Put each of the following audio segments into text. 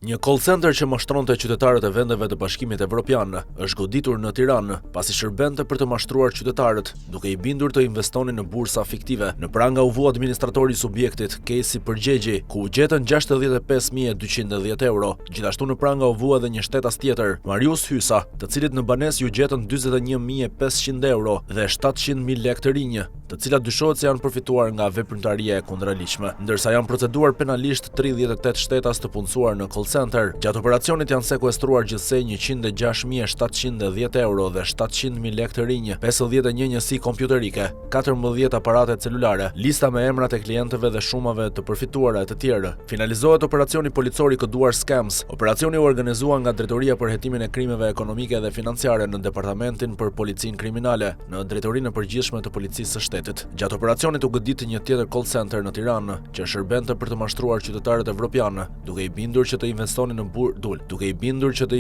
Një call center që mashtronte qytetarët e vendeve të Bashkimit Evropian është goditur në Tiranë pasi shërbente për të mashtruar qytetarët, duke i bindur të investonin në bursa fiktive. Në pranga u vu administratori i subjektit Kesi Përgjegji, ku u gjetën 65.210 euro. Gjithashtu në pranga u vu edhe një shtetas tjetër, Marius Hysa, të cilit në banesë u gjetën 41.500 euro dhe 700.000 lekë të rinj, të cilat dyshohet se janë përfituar nga veprimtaria e kundërligjshme, ndërsa janë proceduar penalisht 38 shtetas të punësuar në call center. Gjatë operacionit janë sekuestruar gjithsej 106.710 euro dhe 700.000 lekë të rinj, 51 njësi kompjuterike, 14 aparate celulare, lista me emrat e klientëve dhe shumave të përfituara e të tjerë. Finalizohet operacioni policor i koduar Scams. Operacioni u organizua nga Drejtoria për hetimin e krimeve ekonomike dhe financiare në Departamentin për Policinë Kriminale, në Drejtorinë e Përgjithshme të Policisë së Shtetit. Gjatë operacionit u goditi një tjetër call center në Tiranë, që shërbente për të mashtruar qytetarët evropianë, duke i bindur që të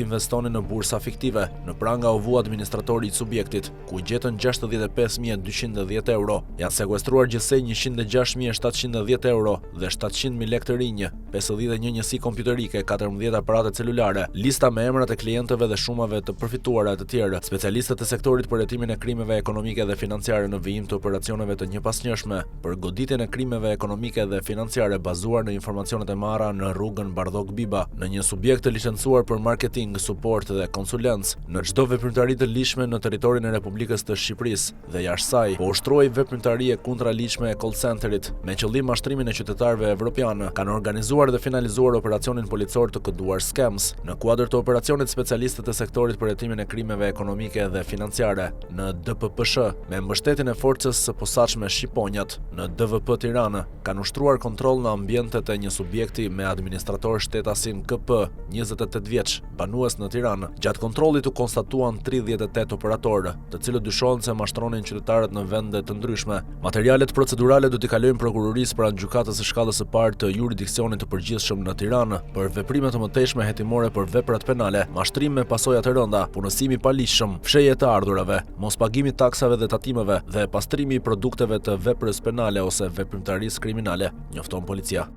investonin në bursa fiktive. Në pranga u vu administratori i subjektit, ku gjetën 65.210 euro. Janë sekuestruar gjithsej 106.710 euro dhe 700.000 lekë të rinj, 51 njësi kompjuterike, 14 aparate celulare, lista me emrat e klientëve dhe shumave të përfituara të tjerë. Specialistët e sektorit për hetimin e krimeve ekonomike dhe financiare në vijim të operacioneve të njëpasnjëshme për goditjen e krimeve ekonomike dhe financiare bazuar në informacionet e marra në rrugën Bardhok Biba, në një subjekt të licencuar për marketing, suport dhe konsulencë në çdo veprimtari të ligjshme në territorin e Republikës të Shqipërisë dhe jashtë saj, po ushtroi veprimtari e kundërligjshme e call centerit me qëllim mashtrimin e qytetarëve evropianë. Kanë organizuar dhe finalizuar operacionin policor të koduar Scams. Në kuadër të operacionit, specialistët e sektorit për hetimin e krimeve ekonomike dhe financiare në DPPSH, me mbështetjen e forcës së posaçme Shqiponjat në DVP Tiranë, kanë ushtruar kontroll në ambientet e një subjekti me administrator shtetasin KP, 28 vjeç, banues në Tiranë. Gjatë kontrollit u konstatuan 38 operatorë, të cilët dyshohen se mashtronin qytetarët në vende të ndryshme. Materialet procedurale do t'i kalojnë prokurorisë pranë gjykatës së shkallës së parë të jurisdiksionit të përgjithshëm në Tiranë për veprime të mëtejshme hetimore për veprat penale, mashtrim me pasoja të rënda, punësimi pa ligjshëm, fshehje të ardhurave, mospagimi taksave dhe tatimeve dhe pastrimi i produkteve të veprës penale ose veprimtarisë kriminale, njofton policia.